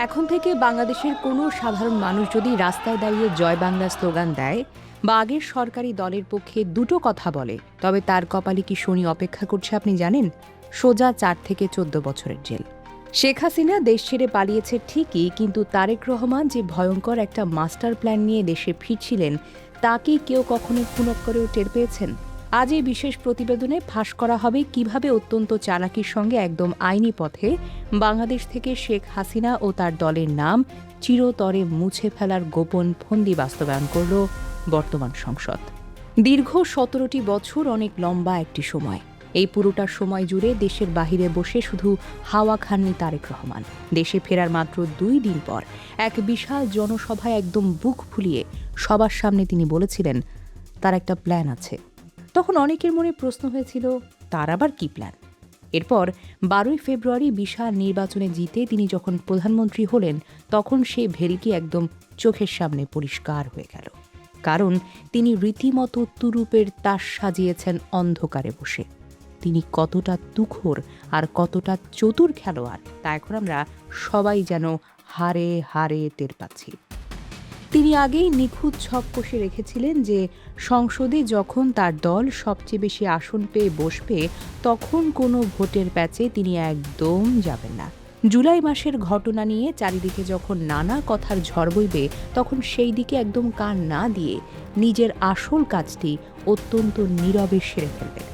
এখন থেকে বাংলাদেশের কোনো সাধারণ মানুষ যদি রাস্তায় দাঁড়িয়ে জয় বাংলা স্লোগান দেয় বা আগের সরকারি দলের পক্ষে দুটো কথা বলে, তবে তার কপালে কি শনি অপেক্ষা করছে আপনি জানেন? সোজা 4 থেকে 14 বছরের জেল। শেখ হাসিনা দেশ ছেড়ে পালিয়েছে ঠিকই, কিন্তু তারেক রহমান যে ভয়ঙ্কর একটা মাস্টার প্ল্যান নিয়ে দেশে ফিরছিলেন, তা কি কেউ কখনো খুনক করেও টের পেয়েছেন? আজ এই বিশেষ প্রতিবেদনে ফাঁস করা হবে কিভাবে অত্যন্ত চালাকির সঙ্গে একদম আইনি পথে বাংলাদেশ থেকে শেখ হাসিনা ও তার দলের নাম চিরতরে মুছে ফেলার গোপন ফন্দি বাস্তবায়ন করল বর্তমান সংসদ। দীর্ঘ 17টি বছর অনেক লম্বা একটি সময়। এই পুরোটা সময় জুড়ে দেশের বাহিরে বসে শুধু হাওয়া খাননি তারেক রহমান। দেশে ফেরার মাত্র 2 দিন পর এক বিশাল জনসভায় একদম বুক ফুলিয়ে সবার সামনে তিনি বলেছিলেন তার একটা প্ল্যান আছে। তখন অনেকের মনে প্রশ্ন হয়েছিল, তার আবার কি প্ল্যান? এরপর 12ই ফেব্রুয়ারি বিশাল নির্বাচনে জিতে তিনি যখন প্রধানমন্ত্রী হলেন, তখন সেই ভেলকি একদম চোখের সামনে পরিষ্কার হয়ে গেল। কারণ তিনি রীতিমতো তুরুপের তাস সাজিয়েছেন অন্ধকারে বসে। তিনি কতটা তুখোর আর কতটা চতুর খেলোয়াড়, তা এখন আমরা সবাই যেন হারে হারে টের পাচ্ছি। তিনি আগেই নিখুঁত ছক কষে রেখেছিলেন যে সংসদে যখন তার দল সবচেয়ে বেশি আসন পেয়ে বসবে, তখন কোনো ভোটের প্যাচে তিনি একদম যাবেন না। জুলাই মাসের ঘটনা নিয়ে চারিদিকে যখন নানা কথার ঝড় বইবে, তখন সেই দিকে একদম কান না দিয়ে নিজের আসল কাজটি অত্যন্ত নীরবে সেরে ফেলবেন।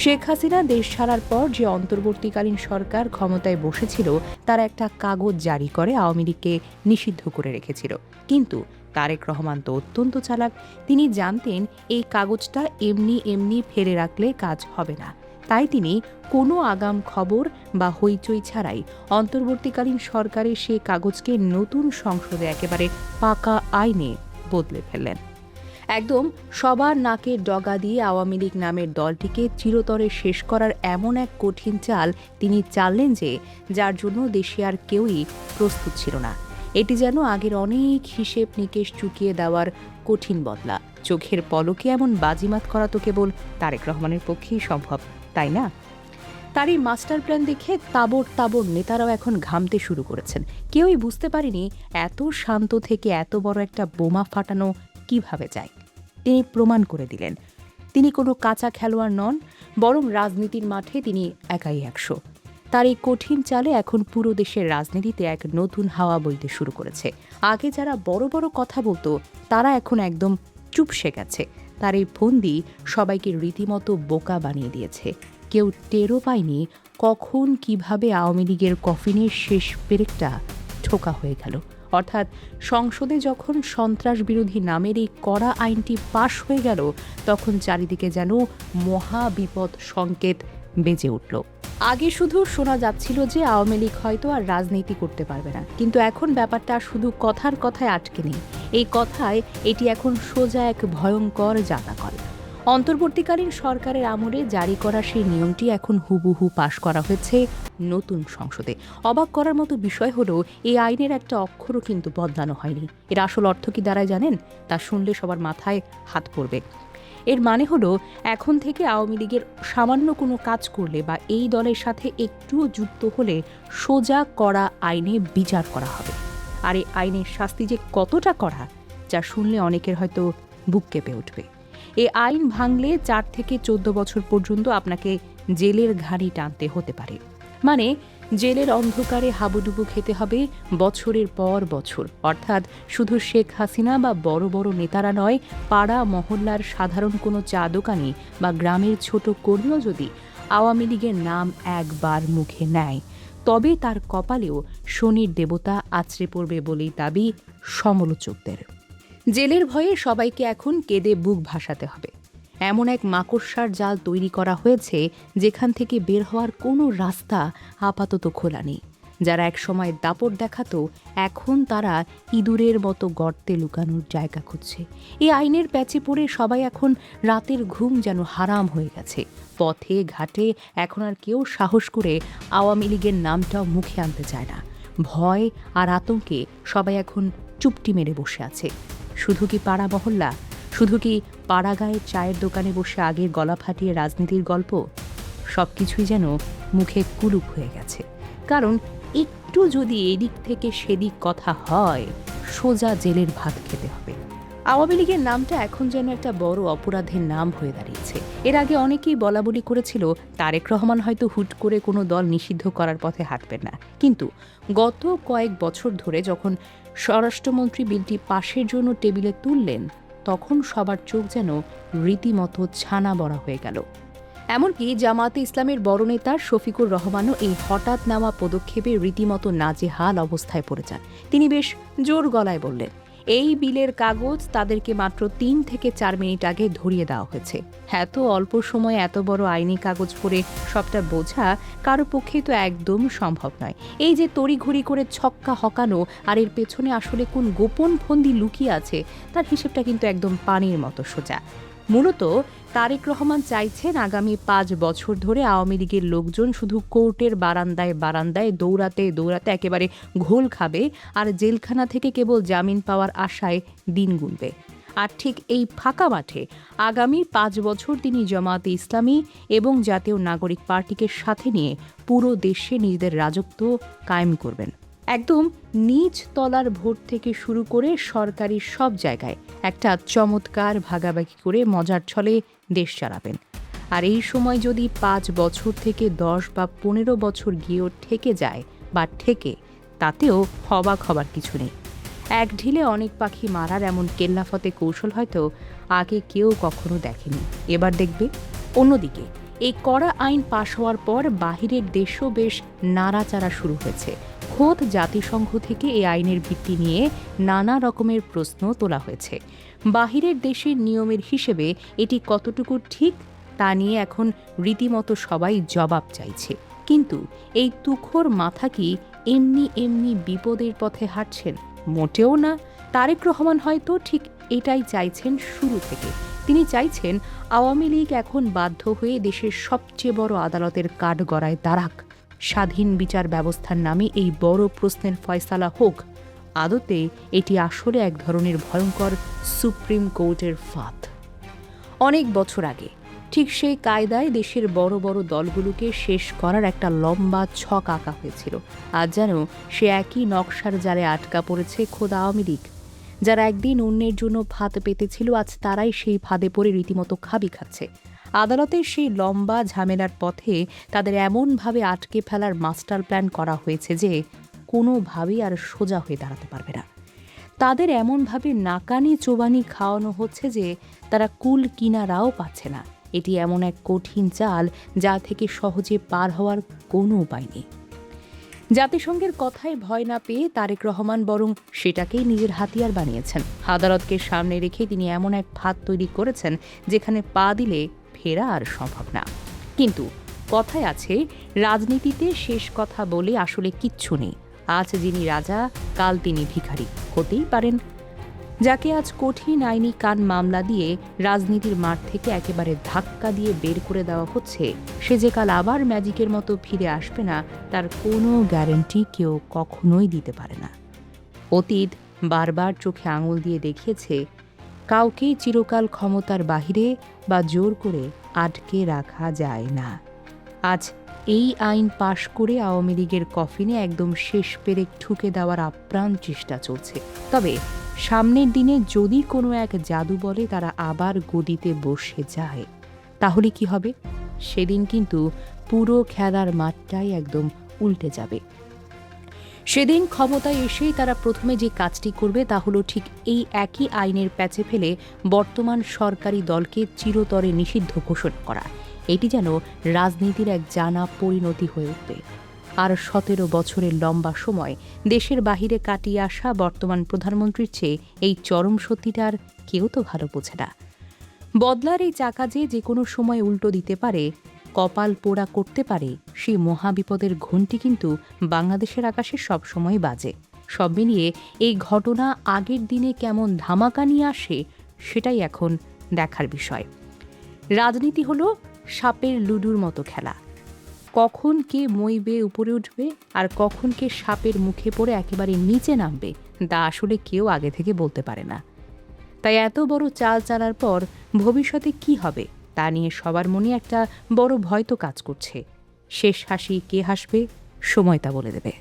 শেখ হাসিনা দেশ ছাড়ার পর যে অন্তর্বর্তীকালীন সরকার ক্ষমতায় বসেছিল, তার একটা কাগজ জারি করে আওয়ামী লীগকে নিষিদ্ধ করে রেখেছিল। কিন্তু তারেক রহমান তো অত্যন্ত চালাক। তিনি জানতেন এই কাগজটা এমনি এমনি ফেলে রাখলে কাজ হবে না। তাই তিনি কোনো আগাম খবর বা হইচই ছাড়াই অন্তর্বর্তীকালীন সরকারের সেই কাগজকে নতুন সংসদে একেবারে পাকা আইনে বদলে ফেললেন। একদম সবার নাকের ডগা দিয়ে আওয়ামী লীগ নামের দলটিকে চিরতরে শেষ করার এমন এক কঠিন চাল তিনি চাললেন যে, যার জন্য দেশে আর কেউই প্রস্তুত ছিল না। এটি যেন আগের অনেক হিসেব নিকেশ চুকিয়ে দেওয়ার কঠিন বদলা। চোখের পলকে এমন বাজিমাত করা তো কেবল তারেক রহমানের পক্ষেই সম্ভব, তাই না? তার এই মাস্টার প্ল্যান দেখে তাবড় তাবড় নেতারাও এখন ঘামতে শুরু করেছেন। কেউই বুঝতে পারেনি এত শান্ত থেকে এত বড় একটা বোমা ফাটানো কিভাবে যায়। তিনি প্রমাণ করে দিলেন তিনি কোনো কাঁচা খেলোয়াড় নন, বরং রাজনীতির মাঠে তিনি একাই 100। তার এই কঠিন চালে এখন পুরো দেশের রাজনীতিতে এক নতুন হাওয়া বইতে শুরু করেছে। আগে যারা বড় বড় কথা বলতো, তারা এখন একদম চুপসে গেছে। তার এই ফন্দি সবাইকে রীতিমতো বোকা বানিয়ে দিয়েছে। কেউ টেরও পায়নি কখন কিভাবে আওয়ামী লীগের কফিনের শেষ পেরেকটা ঠোকা হয়ে গেল। অর্থাৎ সংসদে যখন সন্ত্রাস বিরোধী নামের এই কড়া আইনটি পাশ হয়ে গেল, তখন চারিদিকে যেন মহা বিপদ সংকেত বেজে উঠল। আগে শুধু শোনা যাচ্ছিল যে আওয়ামী লীগ হয়তো আর রাজনীতি করতে পারবে না, কিন্তু এখন ব্যাপারটা শুধু কথার কথায় আটকে নেই। এই কথায় এটি এখন সোজা এক ভয়ঙ্কর জাতাকল। অন্তর্বর্তীকালীন সরকারের আমলে জারি করা সেই নিয়মটি এখন হুবহু পাশ করা হয়েছে নতুন সংসদে। অবাক করার মতো বিষয় হলো, এই আইনের একটা অক্ষরও কিন্তু বদলানো হয়নি। এর আসল অর্থ কি দাঁড়ায় জানেন? তা শুনলে সবার মাথায় হাত পড়বে। এর মানে হলো, এখন থেকে আওয়ামী লীগের সামান্য কোনো কাজ করলে বা এই দলের সাথে একটুও যুক্ত হলে সোজা কড়া আইনে বিচার করা হবে। আর এই আইনের শাস্তি যে কতটা কড়া, যা শুনলে অনেকের হয়তো বুক কেঁপে উঠবে। এই আইন ভাঙলে 4 থেকে 14 বছর পর্যন্ত আপনাকে জেলের ঘানি টানতে হতে পারে। মানে জেলের অন্ধকারে হাবুডুবু খেতে হবে বছরের পর বছর। অর্থাৎ শুধু শেখ হাসিনা বা বড় বড় নেতারা নয়, পাড়া মহল্লার সাধারণ কোনো চা দোকানি বা গ্রামের ছোট কর্মীও যদি আওয়ামী লীগের নাম একবার মুখে নেয়, তবে তার কপালেও শনির দেবতা আছড়ে পড়বে বলেই দাবি সমালোচকদের। জেলের ভয়ে সবাইকে এখন কেঁদে বুক ভাসাতে হবে। এমন এক মাকড়সার জাল তৈরি করা হয়েছে, যেখান থেকে বের হওয়ার কোনো রাস্তা আপাতত খোলা নেই। যারা একসময় দাপট দেখাতো, এখন তারা ইঁদুরের মতো গর্তে লুকানোর জায়গা খুঁজছে। এই আইনের প্যাচে পড়ে সবাই এখন রাতের ঘুম যেন হারাম হয়ে গেছে। পথে ঘাটে এখন আর কেউ সাহস করে আওয়ামী লীগের নামটাও মুখে আনতে চায় না। ভয় আর আতঙ্কে সবাই এখন চুপটি মেরে বসে আছে। শুধু কি পাড়া মহল্লা? শুধু কি পাড়াগাঁয়ের চায়ের দোকানে বসে আগের গলা ফাটিয়ে রাজনীতির গল্প? সবকিছুই যেন মুখে কুলুপ হয়ে গেছে। কারণ একটু যদি এদিক থেকে সেদিক কথা হয়, সোজা জেলের ভাত খেতে হবে। আওয়ামী লীগের নামটা এখন যেন একটা বড় অপরাধের নাম হয়ে দাঁড়িয়েছে। এর আগে অনেকেই বলাবলি করেছিল তারেক রহমান হয়তো হুট করে কোনো দল নিষিদ্ধ করার পথে হাঁটবেন না, কিন্তু গত কয়েক বছর ধরে যখন স্বরাষ্ট্রমন্ত্রী বিলটি পাশের জন্য টেবিলে তুললেন, তখন সবার চোখ যেন রীতিমতো ছানা বড়া হয়ে গেল। এমনকি জামায়াতে ইসলামের বড় নেতা শফিকুর রহমানও এই হঠাৎ নেওয়া পদক্ষেপে রীতিমতো নাজেহাল অবস্থায় পড়ে যান। তিনি বেশ জোর গলায় বললেন, এই বিলের কাগজ তাদেরকে মাত্র ৩ থেকে ৪ মিনিট আগে ধরিয়ে দেওয়া হয়েছে। এত অল্প সময়ে এত বড় আইনি কাগজ পড়ে সবটা বোঝা কারো পক্ষেই তো একদম সম্ভব নয়। এই যে তড়িঘড়ি করে ছক্কা হকানো, আর এর পেছনে আসলে কোন গোপন ফন্দি লুকিয়ে আছে তার হিসেবটা কিন্তু একদম পানির মতো সোজা। মূলত তারেক রহমান চাইছেন আগামী ৫ বছর ধরে আওয়ামী লীগের লোকজন শুধু কোর্টের বারান্দায় বারান্দায় দৌড়াতে দৌড়াতে একেবারে ঘোল খাবে, আর জেলখানা থেকে কেবল জামিন পাওয়ার আশায় দিন গুনবে। আর ঠিক এই ফাঁকা মাঠে আগামী ৫ বছর তিনি জামায়াতে ইসলামী এবং জাতীয় নাগরিক পার্টিকে সাথে নিয়ে পুরো দেশে নিজেদের রাজত্ব কায়েম করবেন। একদম নিচ তলার ভোট থেকে শুরু করে সরকারি সব জায়গায় একটা চমৎকার ভাগাভাগি করে মজার ছলে দেশ চালাবেন। আর এই সময় যদি ৫ বছর থেকে ১০ বা ১৫ বছর গিয়েও ঠেকে যায় বা ঠেকে, তাতেও অবাক হবার কিছু নেই। এক ঢিলে অনেক পাখি মারার এমন কেল্লাফতে কৌশল হয়তো আগে কেউ কখনো দেখেনি, এবার দেখবে। অন্যদিকে এই কড়া আইন পাশ হওয়ার পর বাহিরের দেশও বেশ নাড়াচাড়া শুরু হয়েছে। খোদ জাতিসংঘ থেকে এই আইনের ভিত্তি নিয়ে নানা রকমের প্রশ্ন তোলা হয়েছে। বাহিরের দেশের নিয়মের হিসেবে এটি কতটুকু ঠিক তা নিয়ে এখন রীতিমতো সবাই জবাব চাইছে। কিন্তু এই তুখোর মাথা কি এমনি এমনি বিপদের পথে হাঁটছেন? মোটেও না। তারেক রহমান হয়তো ঠিক এটাই চাইছেন শুরু থেকে। তিনি চাইছেন আওয়ামী লীগ এখন বাধ্য হয়ে দেশের সবচেয়ে বড় আদালতের কাঠগড়ায় দাঁড়াক, স্বাধীন বিচার ব্যবস্থার নামে এই বড় প্রশ্নের ফয়সালা হোক। আদতে এটি আসলে এক ধরনের ভয়ঙ্কর সুপ্রিম কোর্টের ফাঁদ। অনেক বছর আগে ঠিক সেই কায়দায় দেশের বড় বড় দলগুলোকে শেষ করার একটা লম্বা ছক আঁকা হয়েছিল। আজ যেন সে একই নকশার জালে আটকা পড়েছে খোদ আওয়ামী লীগ। যারা একদিন অন্যের জন্য ফাঁদ পেতেছিল, আজ তারাই সেই ফাঁদে পড়ে রীতিমতো খাবি খাচ্ছে। আদালতের সেই লম্বা ঝামেলার পথে তাদের এমনভাবে আটকে ফেলার মাস্টার প্ল্যান করা হয়েছে যে কোনোভাবেই আর সোজা হয়ে দাঁড়াতে পারবে না। তাদের এমনভাবে নাকানি চোবানি খাওয়ানো হচ্ছে যে তারা কুল কিনারাও পাচ্ছে না। এটি এমন এক কঠিন চাল যা থেকে সহজে পার হওয়ার কোনো উপায় নেই। জাতিসংঘের কথায় ভয় না পেয়ে তারেক রহমান বরং সেটাকেই নিজের হাতিয়ার বানিয়েছেন। আদালতকে সামনে রেখে তিনি এমন এক ফাঁদ তৈরি করেছেন যেখানে পা দিলে ফেরা আর সম্ভব না। কিন্তু কথায় আছে, রাজনীতিতে শেষ কথা বলে আসলে কিচ্ছু নেই। আজ যিনি রাজা, কাল তিনি ভিখারি হতেই পারেন। যাকে আজ কঠিন আইনি কান মামলা দিয়ে রাজনীতির মাঠ থেকে একেবারে ধাক্কা দিয়ে বের করে দেওয়া হচ্ছে, সে যে কাল আবার ম্যাজিকের মতো ফিরে আসবে না তার কোনো গ্যারান্টি কেউ কখনোই দিতে পারে না। অতীত বারবার চোখে আঙুল দিয়ে দেখিয়েছে, কাউকে চিরকাল ক্ষমতার বাহিরে বা জোর করে আটকে রাখা যায় না। আজ এই আইন পাশ করে আওয়ামী লীগের কফিনে একদম শেষ পেরেক ঠুকে দেওয়ার আপ্রাণ চেষ্টা চলছে। তবে সামনের দিনে যদি কোনো এক জাদু বলে তারা আবার গদিতে বসে যায়, তাহলে কি হবে? সেদিন কিন্তু পুরো খেলার মাঠটাই একদম উল্টে যাবে। সেদিন ক্ষমতায় এসেই তারা প্রথমে যে কাজটি করবে তা হলো ঠিক এই একই আইনের প্যাচে ফেলে বর্তমান সরকারি দলকে চিরতরে নিষিদ্ধ ঘোষণা করা। এটি যেন রাজনীতির এক জানা পরিণতি হয়ে উঠবে। আর ১৭ বছরের লম্বা সময় দেশের বাহিরে কাটিয়ে আসা বর্তমান প্রধানমন্ত্রীর চেয়ে এই চরম সত্যিটার কেউ তো ভালো বোঝে না। বদলার এই চাকা যে কোনো সময় উল্টো দিতে পারে, কপাল পোড়া করতে পারে, সেই মহাবিপদের ঘণ্টি কিন্তু বাংলাদেশের আকাশে সবসময় বাজে। সব মিলিয়ে এই ঘটনা আগের দিনে কেমন ধামাকা নিয়ে আসে সেটাই এখন দেখার বিষয়। রাজনীতি হলো সাপের লুডুর মতো খেলা। কখন কে মই বেয়ে উপরে উঠবে আর কখন কে সাপের মুখে পড়ে একেবারে নিচে নামবে তা আসলে কেউ আগে থেকে বলতে পারে না। তাই এত বড় চাল চালার পর ভবিষ্যতে কি হবে তা নিয়ে সবার মনে একটা বড় ভয় তো কাজ করছে। শেষ হাসি কে হাসবে, সময় তা বলে দেবে।